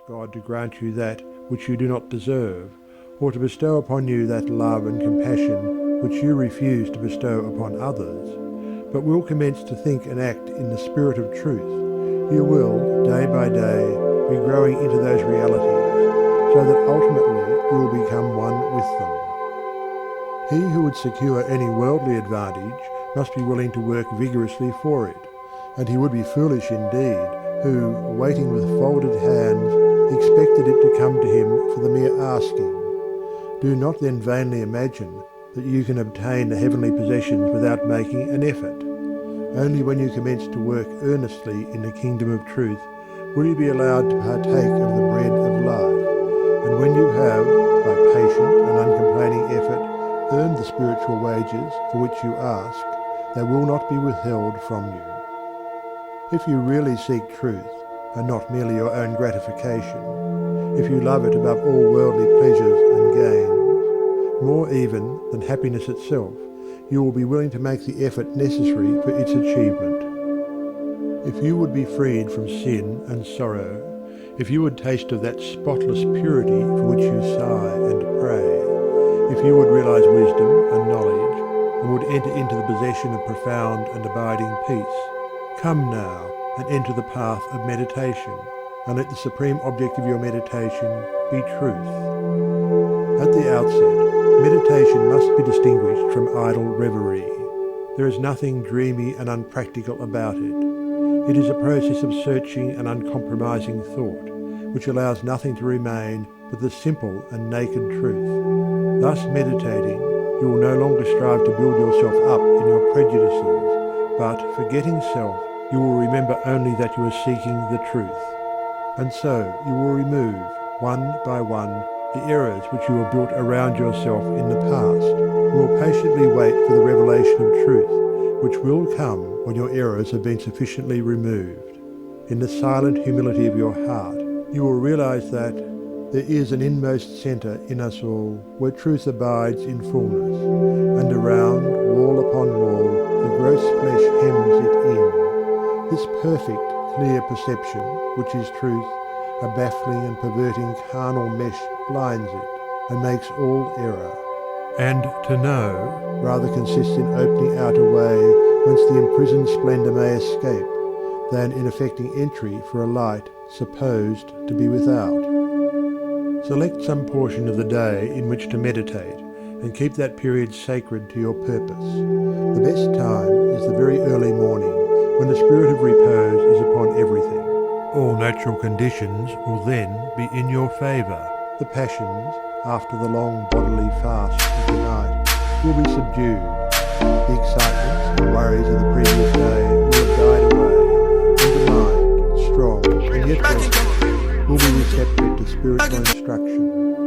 God to grant you that which you do not deserve, or to bestow upon you that love and compassion which you refuse to bestow upon others, but will commence to think and act in the spirit of truth, you will, day by day, be growing into those realities, so that ultimately you will become one with them. He who would secure any worldly advantage must be willing to work vigorously for it, and he would be foolish indeed who, waiting with folded hands, expected it to come to him for the mere asking. Do not then vainly imagine that you can obtain the heavenly possessions without making an effort. Only when you commence to work earnestly in the kingdom of truth will you be allowed to partake of the bread of life, and when you have, by patient and uncomplaining effort, earned the spiritual wages for which you ask, they will not be withheld from you. If you really seek truth, and not merely your own gratification, if you love it above all worldly pleasures and gains, more even than happiness itself, you will be willing to make the effort necessary for its achievement. If you would be freed from sin and sorrow, if you would taste of that spotless purity for which you sigh and pray, if you would realize wisdom and knowledge, and would enter into the possession of profound and abiding peace, come now and enter the path of meditation, and let the supreme object of your meditation be truth. At the outset, meditation must be distinguished from idle reverie. There is nothing dreamy and unpractical about it. It is a process of searching and uncompromising thought, which allows nothing to remain but the simple and naked truth. Thus meditating, you will no longer strive to build yourself up in your prejudices, but, forgetting self, you will remember only that you are seeking the truth. And so you will remove, one by one, the errors which you have built around yourself in the past, and will patiently wait for the revelation of truth, which will come when your errors have been sufficiently removed. In the silent humility of your heart, you will realize that there is an inmost centre in us all where truth abides in fullness, and around, wall upon wall, the gross flesh hems it in. This perfect, clear perception, which is truth, a baffling and perverting carnal mesh blinds it, and makes all error. And to know rather consists in opening out a way whence the imprisoned splendour may escape, than in effecting entry for a light supposed to be without. Select some portion of the day in which to meditate, and keep that period sacred to your purpose. The best time is the very early morning, when the spirit of repose is upon everything. All natural conditions will then be in your favour. The passions, after the long bodily fast of the night, will be subdued. The excitements and worries of the previous day will have died away, and the mind, strong and yet restless, will be receptive to spiritual instruction.